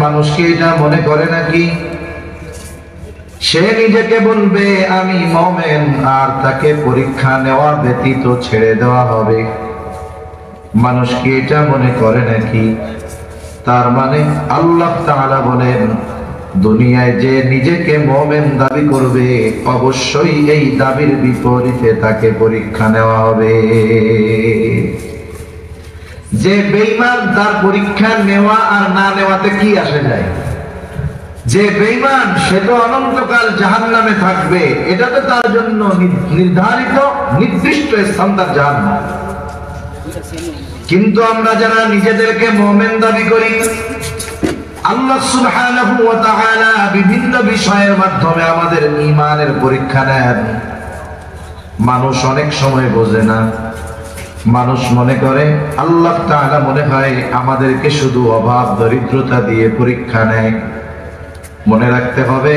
মানুষ কি এটা মনে করে নাকি সে নিজেকে বলবে আমি মুমিন আর তাকে পরীক্ষা নেওয়া ব্যতীত ছেড়ে দেওয়া হবে? মানুষ কি এটা মনে করে নাকি? তার মানে আল্লাহ তাআলা বলেন দুনিয়ায় যে নিজেকে মুমিন দাবি করবে অবশ্যই এই দাবির বিপরীতে তাকে পরীক্ষা নেওয়া হবে। যে বেঈমান তার পরীক্ষা নেওয়া আর না নেওয়াতে কি আসে যায়? যে বেঈমান সে তো অনন্তকাল জাহান্নামে থাকবে, এটা তো তার জন্য নির্ধারিত নির্দিষ্ট স্থান তার জাহান্নাম। কিন্তু আমরা যারা নিজেদেরকে মুমিন দাবি করি, আল্লাহ সুবহানাহু ওয়া তাআলা বিভিন্ন বিষয়ের মাধ্যমে আমাদের ঈমানের পরীক্ষা নেন। মানুষ অনেক সময় বোঝে না, মানুষ মনে করে আল্লাহ তাআলা মনে হয় আমাদেরকে শুধু অভাব দরিদ্রতা দিয়ে পরীক্ষা নেয়। মনে রাখতে হবে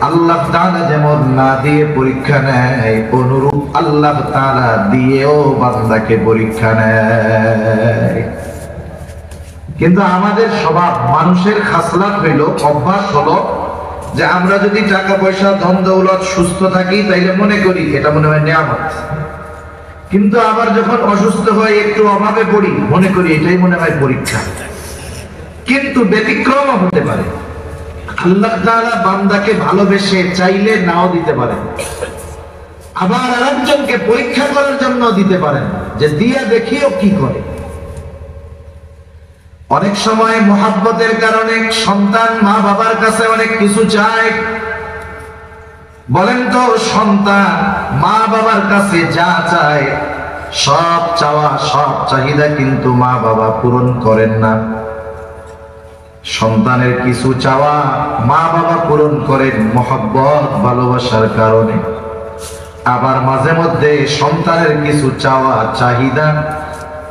আল্লাহ তাআলা যেমন না দিয়ে পরীক্ষা নেয়, অনুরূপ আল্লাহ তাআলা দিয়েও বান্দাকে পরীক্ষা নেয়। কিন্তু আমাদের স্বভাব, মানুষের খাসলাত হইল, অভ্যাস হলো যে আমরা যদি টাকা পয়সা ধন দৌলত সুস্থ থাকি তাইলে মনে করি এটা মনে হয় নিয়ামত। কিন্তু আবার যখন অসুস্থ হয় একটু অভাবে পড়ি মনে করি এটাই মনে হয় পরীক্ষা। কিন্তু ব্যতিক্রম হতে পারে, আল্লাহ তাআলা বান্দাকে ভালোবেসে চাইলে নাও দিতে পারেন, আবার আরেকজনকে পরীক্ষা করার জন্য দিতে পারেন যে দিয়া দেখিও কি করে। অনেক সময় মুহাব্বতের কারণে সন্তান মা বাবার কাছে অনেক কিছু চায়। বলেন তো সন্তান মা বাবার কাছে যা চায় সব চাওয়া সব চাহিদা কিন্তু মা বাবা পূরণ করেন না। সন্তানের কিছু চাওয়া মা বাবা পূরণ করেন মুহাব্বত ভালোবাসার কারণে, আবার মাঝে মধ্যে সন্তানের কিছু চাওয়া চাহিদা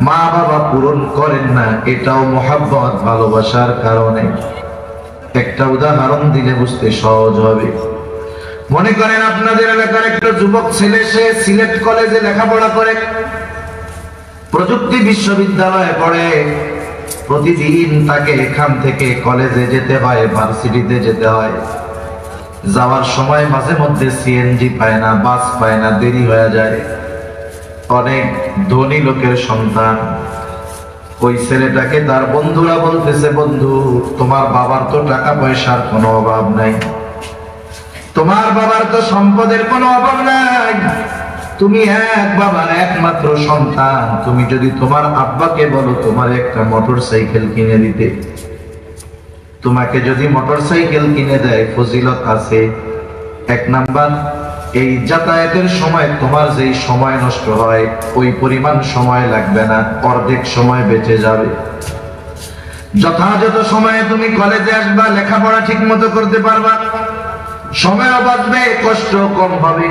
মা বাবা পূরণ করেন না, এটাও মুহাব্বত ভালোবাসার কারণে। একটা উদাহরণ দিলে বুঝতে সহজ হবে। মনে করেন আপনাদের এলাকার একটা যুবক ছেলে, সে সিলেট কলেজে লেখাপড়া করে, প্রযুক্তি বিশ্ববিদ্যালয়ে পড়ে। প্রতিদিন তাকে এখান থেকে কলেজে যেতে হয়, ভার্সিটিতে যেতে হয়। যাওয়ার সময় মাঝে মধ্যে সিএনজি পায় না, বাস পায় না, দেরি হয়ে যায়। অনেক ধনী লোকের সন্তান। ওই ছেলেটাকে তার বন্ধুরা বলতেছে, বন্ধু তোমার বাবার তো টাকা পয়সার কোনো অভাব নাই, তোমার বাবার তো সম্পদের কোনো অভাব নাই, তুমি এক বাবার একমাত্র সন্তান, তুমি যদি তোমার আব্বাকে বলো তোমার একটা মোটরসাইকেল কিনে দিতে, তোমাকে যদি মোটরসাইকেল কিনে দেয় ফজিলত আছে। এক নাম্বার, এই যাতায়াতের সময় তোমার যেই সময় নষ্ট হয় ওই পরিমাণ সময় লাগবে না, অর্ধেক সময় বেঁচে যাবে। যথাযথ সময়ে তুমি কলেজে আসবা, লেখাপড়া ঠিক মতো করতে পারবা, সময় বাঁচবে, কষ্ট কম হবে।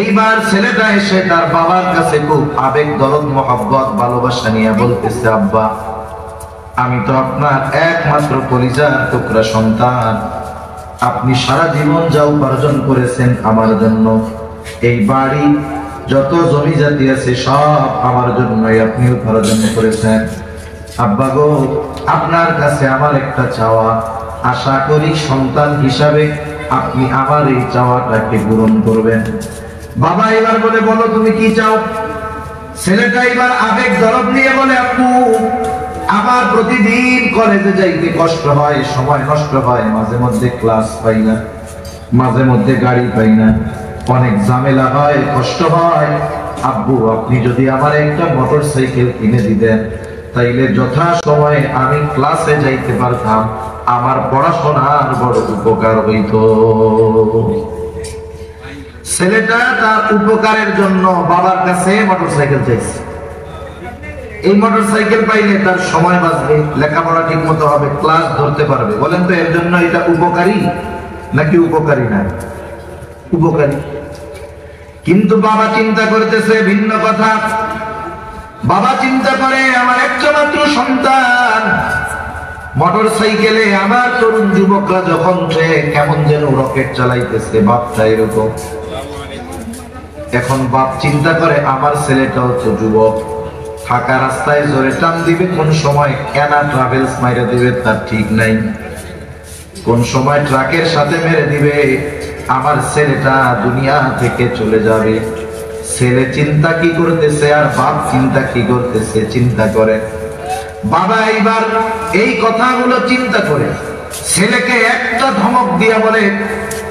এইবার ছেলেটা এসে তার বাবার কাছে খুব আবেগ দরদ মহব্বত ভালোবাসা নিয়ে বলতেছে, আব্বা আমি তো আপনার একমাত্র কলিজার টুকরা সন্তান, আপনি সারা জীবন যা উপার্জন করেছেন আমার জন্য, এই বাড়ি যত জমি জাতি আছে সব আমার জন্যই আপনি উপার্জন করেছেন। আব্বা গো, আপনার কাছে আমার একটা চাওয়া, আশা করি সন্তান হিসাবে আপনি আমার এই চাওয়াটাকে পূরণ করবেন। বাবা এবার বলে, বলো তুমি কি চাও? ছেলেটা এবার আবেগ দরদ নিয়ে বলে, আপু আমার প্রতিদিন কলেজে যাইতে কষ্ট হয়, সময় নষ্ট হয়, মাঝে মধ্যে ক্লাস পাই না, মাঝে মধ্যে গাড়ি পাই না, অনেক ঝামেলা হয়, কষ্ট হয়। আব্বু আপনি যদি আমার একটা মোটরসাইকেল কিনে দিতেন তাইলে যথা সময়ে আমি ক্লাসে যাইতে পারতাম, আমার পড়াশোনার বড় উপকার হইত। ছেলেটা তার উপকারের জন্য বাবার কাছে মোটরসাইকেল চাইছে। এই মোটরসাইকেল পাইলে তার সময় বাঁচবে, লেখাপড়া ঠিক মতো হবে, ক্লাস ধরতে পারবে। বলেন তো এর জন্য এটা উপকারী নাকি উপকারী না? উপকারী। কিন্তু বাবা চিন্তা করতেছে ভিন্ন কথা। বাবা চিন্তা করে আমার একটা মাত্র সন্তান, মোটরসাইকেলে আমার তরুণ যুবকরা যখন কেমন যেন রকেট চালাইতেছে, বাপটা এরকম। এখন বাপ চিন্তা করে আমার ছেলেটাও তো যুবক, ফাঁকা রাস্তায় জোরে টান দিবে, কোন সময় কেনা ট্রাভেলস মাইরে দিবে তার ঠিক নাই, কোন সময় ট্রাকের সাথে মেরে দিবে। আমার ছেলেটা দুনিয়া থেকে চলে যাবে। ছেলে চিন্তা কি করতেছে আর বাপ চিন্তা কি করতেছে চিন্তা করে। বাবা এইবার এই কথাগুলো চিন্তা করে ছেলেকে একটা ধমক দিয়া বলে,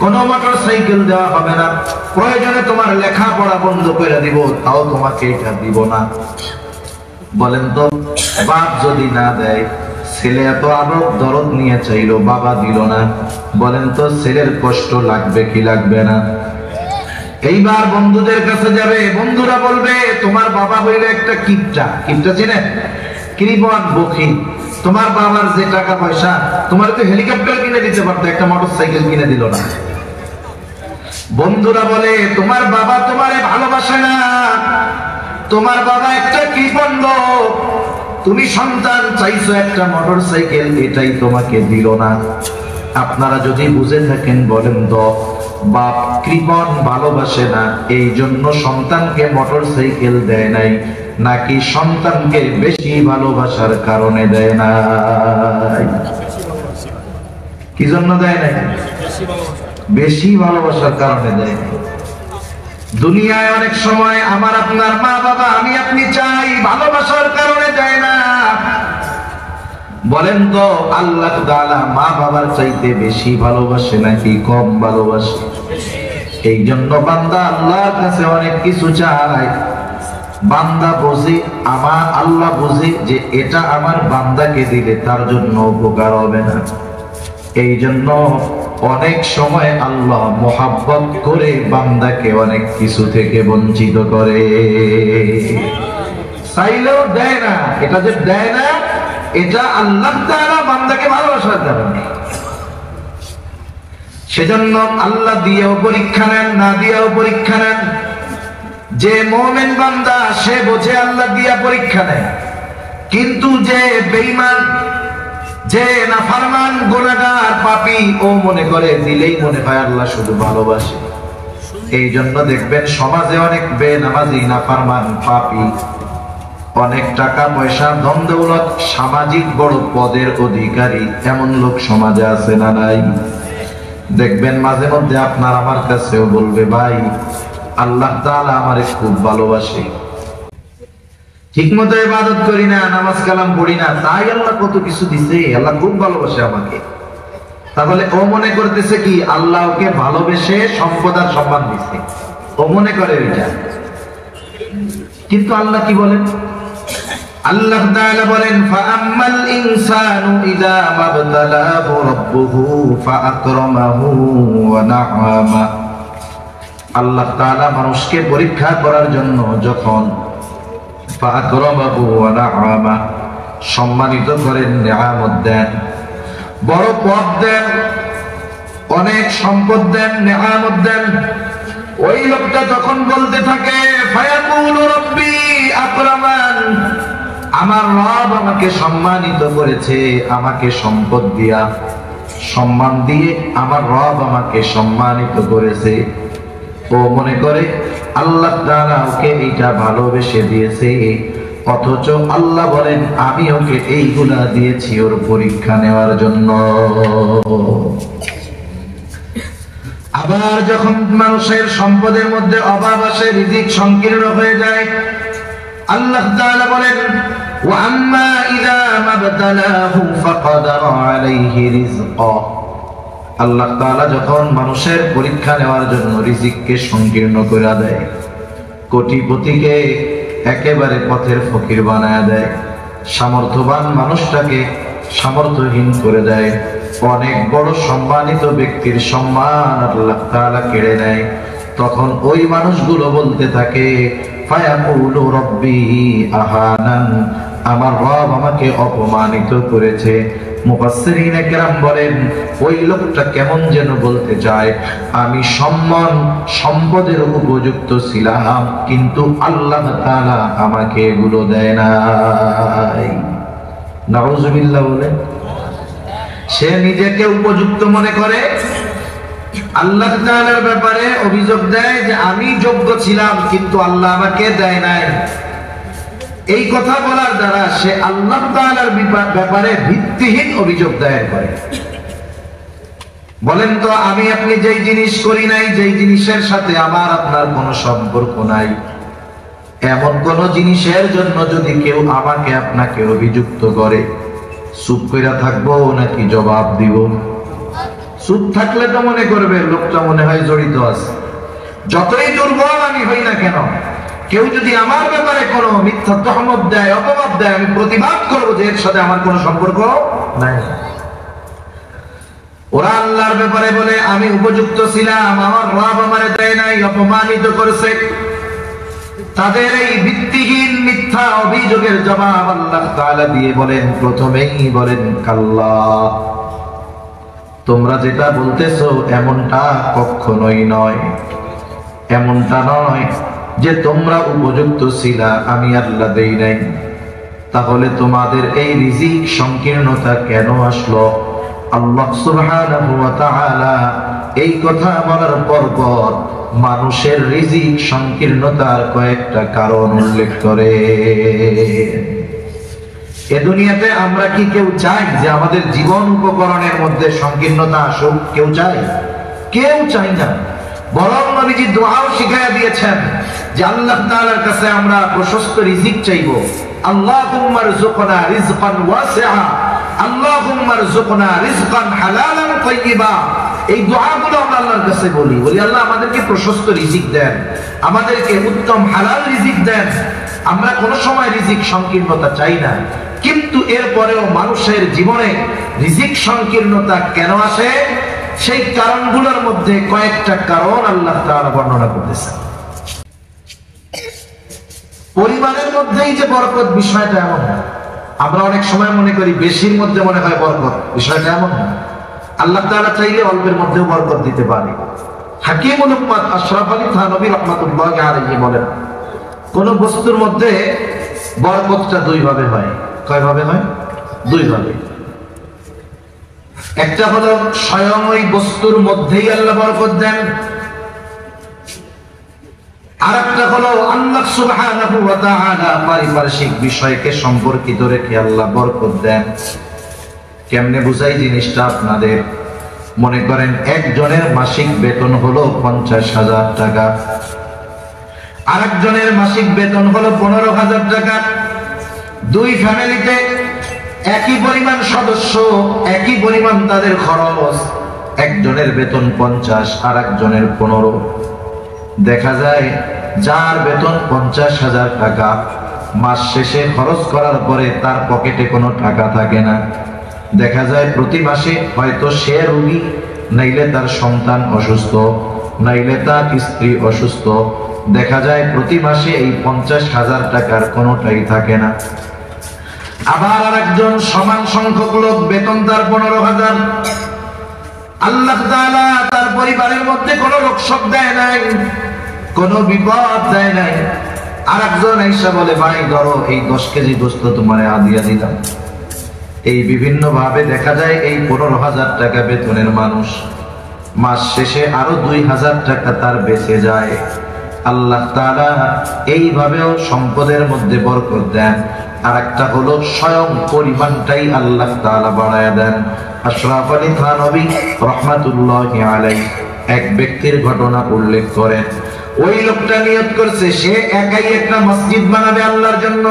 কোনো মোটর সাইকেল দেওয়া হবে না, প্রয়োজনে তোমার লেখাপড়া বন্ধ করে দিব, তাও তোমাকে এটা দিব না। বলেন তো, বাপ যদি না দেয়, ছেলে এত আদর দরদ নিয়ে চাইলো, বাবা দিল না, বলেন তো ছেলের কষ্ট লাগবে কি লাগবে না? এইবার বন্ধুদের কাছে যাবে, বন্ধুরা বলবে তোমার বাবা হইলে একটা কিপটা। কিপটা চিনেন? কৃপণ বখি। তোমার বাবার যে টাকা পয়সা, তোমার তো হেলিকপ্টার কিনে দিতে পারতো, একটা মোটর সাইকেল কিনে দিল না। বন্ধুরা বলে তোমার বাবা তোমারে ভালোবাসে না, তোমার বাবা একটা কৃপণ লোক, তুমি সন্তান চাইছো একটা মোটর সাইকেল, এটাই তোমাকে দিল না। আপনারা যদি বুঝে থাকেন বলেন তো, বাপ কৃপণ ভালোবাসে না এই জন্য সন্তানকে মোটর সাইকেল দেয় নাই, নাকি সন্তানকে বেশি ভালোবাসার কারণে দেয় নাই? কি জন্য দেয় নাই? বেশি ভালোবাসার কারণে দেয় নাই। দুনিয়ায় অনেক সময় আমার আপনার মা বাবা, আমি আপনি চাই, ভালোবাসার কারণে দেয় না। বলেন তো আল্লাহ তাআলা মা বাবার চাইতে বেশি ভালোবাসে নাকি কম ভালোবাসে? এই জন্য বান্দা আল্লাহর কাছে অনেক কিছু চায়। বান্দা বোঝে, আমার আল্লাহ বোঝে যে এটা আমার বান্দাকে দিলে তার জন্য উপকার হবে না। এই জন্য অনেক সময় আল্লাহ মোহাব্বত করে বান্দাকে অনেক কিছু থেকে বঞ্চিত করে, চাইলেও দেয় না। এটা যে দেয় না, এটা আল্লাহ তাআলা বান্দাকে ভালোবাসার কারণে। সেজন্য আল্লাহ দিয়েও পরীক্ষা নেন, না দিয়েও পরীক্ষা নেন। যে মুমিন বান্দা সে বোঝে আল্লাহ দিয়া পরীক্ষা নেয়, কিন্তু যে বেঈমান, যে নাফরমান, গুনাহগার, পাপী, ও মনে করে দিলেই মনে হয় আল্লাহ শুধু ভালোবাসে। এই জন্য দেখবেন সমাজে অনেক বেনামাজি, নাফরমান, পাপী, অনেক টাকা পয়সা, ধন দৌলত, সামাজিক বড় পদের অধিকারী এমন লোক সমাজে আছে না নাই? দেখবেন মাঝে মধ্যে আপনার আমার কাছেও বলবে, ভাই আল্লাহ তাআলা আমারে খুব ভালোবাসে, ঠিক মতো ইবাদত করি না, নামাজ কালাম পড়ি না, তাই আল্লাহ কত কিছু দিছে, আল্লাহ খুব ভালোবাসে আমাকে। তাহলে ও মনে করতেছে কি আল্লাহ ওকে ভালোবেসে সম্পদ আর সম্মান দিছে, ও মনে করে এটা। কিন্তু আল্লাহ কি বলেন? আল্লাহ তাআলা বলেন, ফাআম্মাল ইনসানু ইযা মাবতালাহু রাব্বুহু ফাআকরামাহু ওয়া না'আমা। আল্লাহ তাআলা মানুষকে পরীক্ষা করার জন্য যখন ফাআকরামাহু ওয়া না'আমা, সম্মানিত করেন, নিয়ামত দেন, বড় পদ দেন, অনেক সম্পদ দেন, নিয়ামত দেন, ওই লোকটা তখন বলতে থাকে, ফায়াকুলু রাব্বি আকরামান, আমার রব আমাকে সম্মানিত করেছে, আমাকে সম্পদ দিয়া, সম্মান দিয়ে আমার রব আমাকে সম্মানিত করেছে। ও মনে করে আল্লাহ তাআলা ওকে এইটা ভালোবেসে দিয়েছে, অথচ আল্লাহ বলেন আমি ওকে এইগুলা দিয়েছি ওর পরীক্ষা নেওয়ার জন্য। আবার যখন মানুষের সম্পদের মধ্যে অভাব আসে, রিজিক সংকীর্ণ হয়ে যায়, আল্লাহ তাআলা বলেন, ওয়া আম্মা ইযা মাবতালাহু ফাকাদারা আলাইহি রিজকা। আল্লাহ তাআলা যখন মানুষের পরীক্ষা নেওয়ার জন্য রিজিককে সংকীর্ণ করে দেয়, কোটিপতিকে একেবারে পথের ফকির বানায় দেয়, সামর্থ্যবান মানুষটাকে সামর্থ্যহীন করে দেয়, অনেক বড় সম্মানিত ব্যক্তির সম্মান আল্লাহ তাআলা কেড়ে নেয়, তখন ওই মানুষগুলো বলতে থাকে, ফায়াকুলু রাব্বি আহানান, আমার রব আমাকে অপমানিত করেছে। মুফাসসিরিনে কেরাম বলেন, ওই লোকটা কেমন যেন বলতে চায়, আমি সম্মান সম্পদের উপযুক্ত ছিলাম, কিন্তু আল্লাহ তাআলা আমাকে এগুলো দেয় নাই। নাউযুবিল্লাহ বলেন। সে নিজেকে উপযুক্ত মনে করে, আল্লাহ তাআলার ব্যাপারে অভিযোগ দেয় যে আমি যোগ্য ছিলাম কিন্তু আল্লাহ আমাকে দেয় নাই। এই কথা বলার দ্বারা সে আল্লাহ তাআলার ব্যাপারে ভিত্তিহীন অভিযোগ দায়ের করে। বলেন তো, আমি আপনি যেই জিনিস করি নাই, যেই জিনিসের সাথে আমার আপনার কোনো সম্পর্ক নাই, এমন কোন জিনিসের জন্য যদি কেউ আমাকে আপনাকে অভিযুক্ত করে, চুপ কইরা থাকবো নাকি জবাব দিব? চুপ থাকলে তো মনে করবে লোকটা মনে হয় জড়িত আছে। যতই দুর্বল আমি হই না কেন, কেউ যদি আমার ব্যাপারে কোনো মিথ্যা তহমত দেয়, অপবাদ দেয়, আমি প্রতিবাদ করবো যে এর সাথে আমার কোনো সম্পর্ক নাই। ওরা আল্লাহর ব্যাপারে বলে আমি উপযুক্ত ছিলাম, আমার রব আমারে দেয় নাই, অপমানিত করেছে। তাদের এই ভিত্তিহীন মিথ্যা অভিযোগের জবাব আল্লাহ তাআলা দিয়ে বলেন, প্রথমেই বলেন কাল্লা, তোমরা যেটা বলতেছো এমনটা কখনোই নয়। এমনটা নয় যে তোমরা উপযুক্ত ছিলা, আমি আল্লাহ দেই নাই। তাহলে তোমাদের এই রিজিক সংকীর্ণতা কেন আসলো? আল্লাহ সুবহানাহু ওয়া তাআলা এই কথা বলার পর মানুষের রিজিক সংকীর্ণতার কয়েকটা কারণ উল্লেখ করে। এ দুনিয়াতে আমরা কি কেউ চাই যে আমাদের জীবন উপকরণের মধ্যে সংকীর্ণতা আসুক? কেউ চাই? কেউ চাই না। বরং নবীজি দোয়াও শিখায়া দিয়েছেন যে আল্লাহ তাআলার কাছে আমরা প্রশস্ত রিজিক চাইবো। আল্লাহুম্মা রযুকনা রিজকান ওয়াসিআ, আল্লাহুম্মা রযুকনা রিজকান হালালান তাইয়্যিবা। এই দোয়াগুলো আমরা আল্লাহর কাছে বলি আল্লাহ আমাদেরকে প্রশস্ত রিজিক দেন, আমাদেরকে উত্তম হালাল রিজিক দেন। আমরা কোন সময় রিজিক সংকীর্ণতা চাই না, কিন্তু এরপরেও মানুষের জীবনে রিজিক সংকীর্ণতা কেন আসে? সেই কারণগুলোর মধ্যে কয়েকটা কারণ আল্লাহ তাআলা বর্ণনা করতেছেন। পরিমাণের মধ্যেই যে বরকত, বিষয়টা এমন না। আমরা অনেক সময় মনে করি বেশির মধ্যে মনে হয় বরকত, বিষয়টা এমন না। আল্লাহ তাআলা চাইলে অল্পের মধ্যেও বরকত দিতে পারে। হাকিমুল উম্মাত আশরাফ আলী থানভী রাহমাতুল্লাহি আলাইহি বলেন, কোন বস্তুর মধ্যে বরকতটা দুই ভাবে হয়। কয় ভাবে হয়? দুই ভাবে। একটা হলো স্বয়ং ওই বস্তুর মধ্যেই আল্লাহ বরকত দেন, আর একটা হলো আল্লাহ সুবহানাহু ওয়া তাআলা পারিপার্শ্বিক বিষয়কে সম্পর্কিত রেখে আল্লাহ বরকত দেন। কেমনে বুঝাই জিনিসটা আপনাদের? মনে করেন একজনের মাসিক বেতন হলো 50,000 টাকা, আরেকজনের মাসিক বেতন হলো 15,000 টাকা। দুই ফ্যামিলিতে একই পরিমাণ সদস্য, একই পরিমাণ তাদের খরচ। একজনের বেতন 50, আর একজনের 15। দেখা যায় যার বেতন 50,000 টাকা, মাস শেষে খরচ করার পরে তার পকেটে কোনো টাকা থাকে না। দেখা যায় প্রতি মাসে হয়তো সে রোগী, নাইলে তার সন্তান অসুস্থ, নাইলে তার স্ত্রী অসুস্থ। দেখা যায় প্রতি মাসে এই 50,000 টাকার কোনোটাই থাকে না। আবার আরেকজন সমান সংখ্যক লোক, বেতন তার 15,000। আল্লাহ তাআলা তার পরিবারের মধ্যে কোনো রোগশোক দেয় নাই, কোনো বিপদ দেয় নাই। আরেকজন আইসা বলে, ভাই ধরো এই 10 কেজি গোশত তোমারে আদিয়া দিলাম। এই বিভিন্ন ভাবে দেখা যায় এই 15,000 টাকা বেতনের মানুষ মাস শেষে আরো 2,000 টাকা তার বেঁচে যায়। আল্লাহ তাআলা এইভাবেও সম্পদের মধ্যে বরকত দেন। আর একটা হলো স্বয়ং পরিমাণটাই আল্লাহ তাআলা বাড়ায়া দেন। আশরাফ আলী থানভী রাহমাতুল্লাহি আলাইহি এক ব্যক্তির ঘটনা উল্লেখ করেন। ওই লোকটা নিয়ত করছে সে একাই একটা মসজিদ বানাবে আল্লাহর জন্য।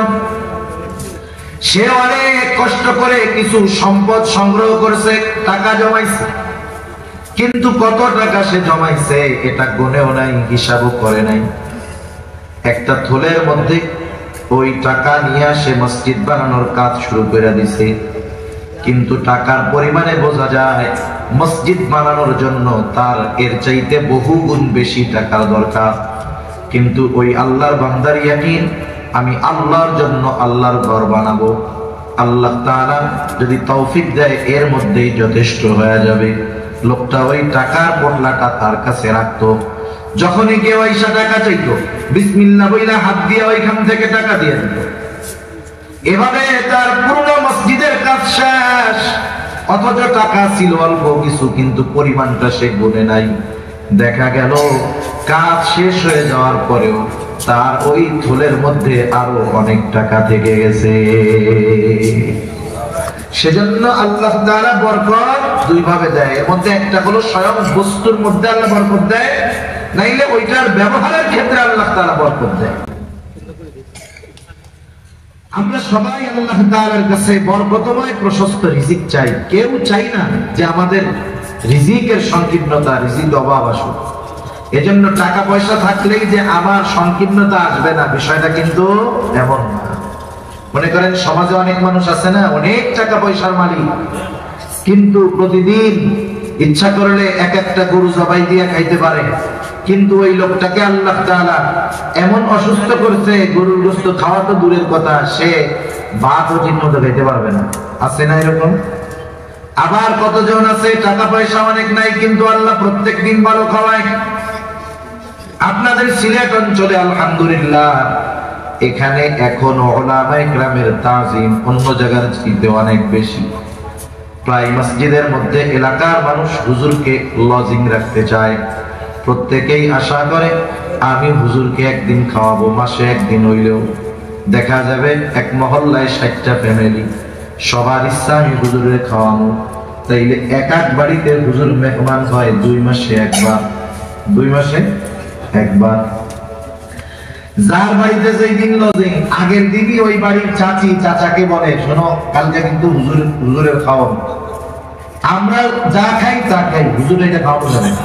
সে অনেক কষ্ট করে কিছু সম্পদ সংগ্রহ করেছে, টাকা জমাইছে, কিন্তু কত টাকা সে জমাইছে এটা গুনেও নাই, হিসাবও করে নাই। একটা থলের মধ্যে ওই টাকা নিয়ে সে মসজিদ বানানোর কাজ শুরু করে দিছে। কিন্তু টাকার পরিমাণে বোঝা যায় মসজিদ বানানোর জন্য তার এর চাইতে বহু গুণ বেশি টাকার দরকার। কিন্তু ওই আল্লাহর বান্দার ইয়াকিন, আমি আল্লাহর জন্য আল্লাহর ঘর বানাবো, আল্লাহ তাআলা যদি তৌফিক দেয় এর মধ্যেই যথেষ্ট হয়ে যাবে। লোকটা ওই টাকার পোটলাটা তার কাছে রাখতো। যখনই কেউ আইসা টাকা চাইতো, বিসমিল্লাহ বইলা হাত দিয়ে ওইখান থেকে টাকা দিয়ে দিত। এভাবে তার পুরো মসজিদের কাজ শেষ। অথচ টাকা ছিল অল্প কিছু, কিন্তু পরিমাণটা সে গুনে নাই। দেখা গেল কাজ শেষ হয়ে যাওয়ার পরেও তার ওই থলের মধ্যে আরো অনেক টাকা থেকে গেছে। সেজন্য আল্লাহ তাআলা বরকত দুই ভাবে দেয়। এর মধ্যে একটা হলো স্বয়ং বস্তুর মধ্যে আল্লাহ বরকত দেয়, নাইলে ওইটার ব্যবহারের ক্ষেত্রে আল্লাহ তাআলা বরকত দেয়। আমরা সবাই আল্লাহ তাআলার কাছে বরকতময় প্রশস্ত রিজিক চাই। কেউ চাই না যে আমাদের রিজিকের সংকীর্ণতা, রিজিক অভাব আসুক। এজন্য টাকা পয়সা থাকলেই যে আমার সংকীর্ণতা আসবে না, বিষয়টা কিন্তু এমন না। মনে করেন সমাজে অনেক মানুষ আছে না, অনেক টাকা পয়সার মালিক, কিন্তু প্রতিদিন ইচ্ছা করলে এক একটা গরু জবাই দিয়ে খাইতে পারে, কিন্তু ওই লোকটাকে আল্লাহ তাআলা এমন অসুস্থ করছে, গরুর গোশত খাওয়া তো দূরের কথা, সে ভাতও ঠিক মতো খেতে পারবে না। আছে না এরকম? আবার কতজন আছে টাকা পয়সা অনেক নাই, কিন্তু আল্লাহ প্রত্যেক দিন ভালো খাওয়ায়। আপনাদের সিলেট অঞ্চলে আলহামদুলিল্লাহ এখানে এখন উলামায়ে কেরামের তাজিম অন্য জায়গার চাইতে অনেক বেশি। প্রায় মসজিদের মধ্যে এলাকার মানুষ হুজুরকে লজিং রাখতে চায়। প্রত্যেকেই আশা করে আমি হুজুরকে একদিন খাওয়াবো, মাসে একদিন হইলেও। দেখা যাবে এক মহল্লায় 60টা ফ্যামিলি, সবার ইচ্ছা আমি হুজুরের খাওয়াবো। তাইলে এক এক বাড়িতে হুজুর মেহমান হয় 2 মাসে একবার, 2 মাসে একবার। যার বাড়িতে যেই দিন লজিং, আগের দিনই ওই বাড়ির চাচি চাচাকে বলে, শোনো কালকে কিন্তু হুজুরের খাওয়াবো। আমরা যা খাই তা খাই, হুজুর এটা খাওয়াবো যাবে না।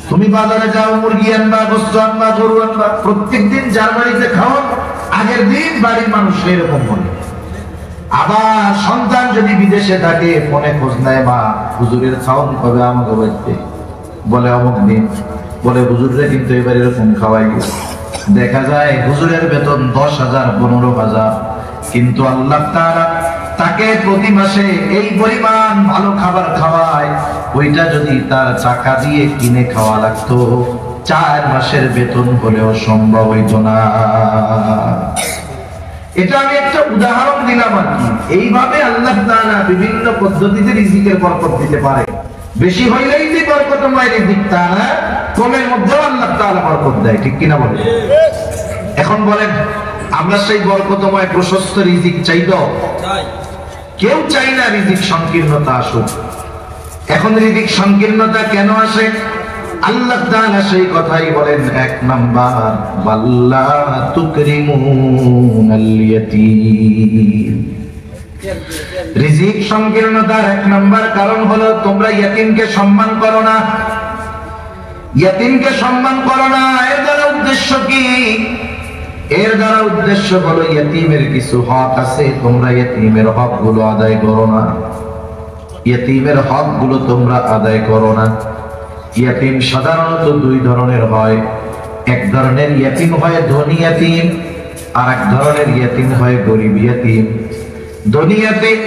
তুমি বাজারে যাও, মুরগি আনবা, গোশত আনবা, গরু আনবা, প্রত্যেকদিন যার বাড়িতে খাও আগের দিন বাড়ির মানুষ এরকম বলে। আবার সন্তান যদি বিদেশে থাকে, ফোনে খোঁজ নেয়, মা হুজুরের খাওয়ান কবে আমাকে বাড়িতে, বলে অমুক দিন, বলে হুজুরে কিন্তু এবার এরকম খাওয়াই। দেখা যায় হুজুরের বেতন 10,000 15,000, কিন্তু আল্লাহ তাআলা তাকে প্রতি মাসে এই পরিমাণ ভালো খাবার খাওয়ায়, ওইটা যদি তার টাকা দিয়ে কিনে খাওয়া লাগতো 4 মাসের বেতন হলেও সম্ভব হইতো না। এটা আমি একটা উদাহরণ দিলাম আর কি। এইভাবে আল্লাহ তাআলা বিভিন্ন পদ্ধতিতে রিজিকের বরকত দিতে পারে। বেশি হইলেই যে বরকতময় রিজিক তা না, কমের মধ্যেও আল্লাহ তাআলা বরকত দেয়, ঠিক কিনা বলেন? এখন বলেন, আমরা সেই বরকতময় প্রশস্ত রিজিক চাই তো? কেউ চাই না রিজিক সংকীর্ণতা আসুক। এখন রিজিক সংকীর্ণতা কেন আসে? আল্লাহ তাআলা সেই কথাই বলেন, 1 নাম্বার ওয়াল্লা তুকরিমুনাল ইয়াতীম। রিজিক সংকীর্ণতার 1 নাম্বার কারণ হলো তোমরা ইয়তীমকে সম্মান করো না। ইয়তীমকে সম্মান করো না, এর দ্বারা উদ্দেশ্য কি? এর দ্বারা উদ্দেশ্য হলো ইয়তীমের কিছু হক আছে, তোমরা ইয়তীমের হকগুলো আদায় করো না। ইয়তীমের হকগুলো তোমরা আদায় করো না। ইয়তীম সাধারণত 2 ধরনের হয়। এক ধরনের ইয়তীম হয় ধনী ইয়তীম, আর এক ধরনের ইয়তীম হয় গরিব ইয়তীম। ধনী ইয়তীম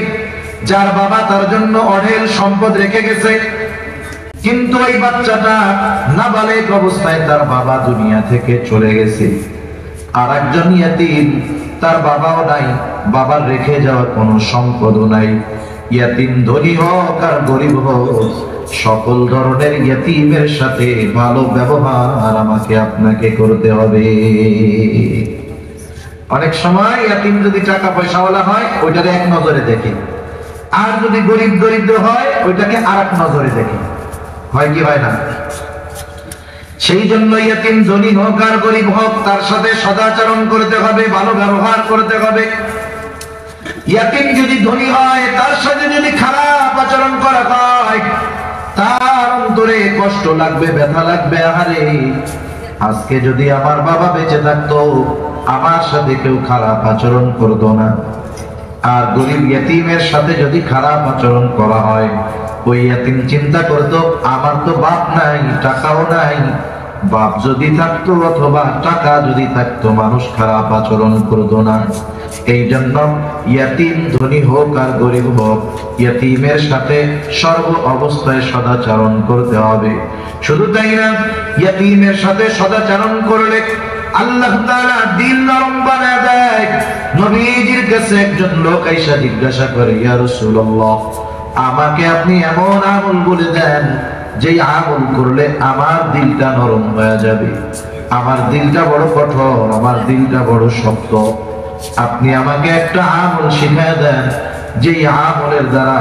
যার বাবা তার জন্য অঢেল সম্পদ রেখে গেছে, কিন্তু ওই বাচ্চাটা নাবালেগ অবস্থায় তার বাবা দুনিয়া থেকে চলে গেছে। আর একজন ইয়তীম, তার বাবাও নাই, বাবার রেখে যাওয়া কোনো সম্পদও নাই। ইয়তীম ধনী হোক আর গরিব হোক, সকল ধরনের ইয়তীমের সাথে ভালো ব্যবহার আমাকে আপনাকে করতে হবে। অনেক সময় ইয়তীম যদি টাকা পয়সাওয়ালা হয়, ওইটাকে এক নজরে দেখে, আর যদি গরিব দরিদ্র হয়, ওইটাকে আরেক নজরে দেখে। হয় কি হয় না? সেই জন্য ইয়তীম ধনী হোক আর গরিব হোক, তার সাথে সদাচরণ করতে হবে, ভালো ব্যবহার করতে হবে। ইয়তীম যদি ধনী হয়, তার সাথে যদি খারাপ আচরণ করা হয়, তার অন্তরে কষ্ট লাগবে, ব্যথা লাগবে। আহারে, আজকে যদি আমার বাবা বেঁচে থাকতো, আমার সাথে কেউ খারাপ আচরণ করতো না। আর গরিব ইয়তীমের সাথে যদি খারাপ আচরণ করা হয়, ওই ইয়তীম চিন্তা করতো, আমার তো বাপ নাই, টাকাও নাই। বাপ যদি থাকতো অথবা টাকা যদি থাকতো, মানুষ খারাপ আচরণ করতো না। এই জন্য ইয়তীম ধনী হোক আর গরিব হোক, ইয়তীমের সাথে সর্ব অবস্থায় সদাচরণ করতে হবে। শুধু তাই না, ইয়তীমের সাথে সদাচরণ করলে আল্লাহ তাআলা দিল নরম বানায় দেয়। নবীজির কাছে একজন লোক আইসা জিজ্ঞাসা করে, ইয়া রাসূলুল্লাহ, আমাকে আপনি এমন আমল বলে দেন যেই আমল করলে আমার দিলটা নরম হয়ে যাবে। আমার দিলটা বড় কঠোর, আমার দিলটা বড় শক্ত। আপনি আমাকে একটা আমল শিখায় দেন, যেই আমলের দ্বারা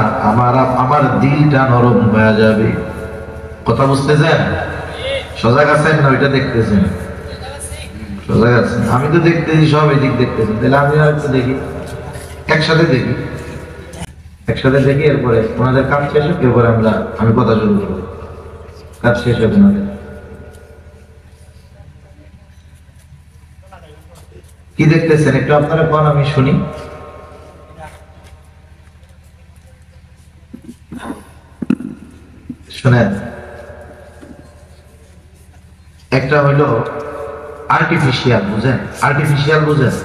আমার দিলটা নরম হয়ে যাবে। কথা বুঝতেছেন? সজাগ আছেন না ওইটা দেখতেছেন? সজাগ আছেন? আমি তো দেখতেছি সব এদিক দেখতেছেন, তাহলে আমি হয়তো দেখি, একসাথে দেখি, একসাথে দেখি। এরপরে ওনাদের কাজ শেষ হোক, এরপরে আমি কথা শুরু করবো। কাজ শেষ হোক ওনাদের। কি দেখতেছেন একটু আপনারা কোন, আমি শুনি। শুনেন, একটা হইল আর্টিফিশিয়াল, বুঝেন? আর্টিফিশিয়াল বুঝেন?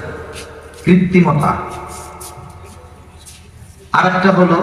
কৃত্রিমতা। আর একটা হলো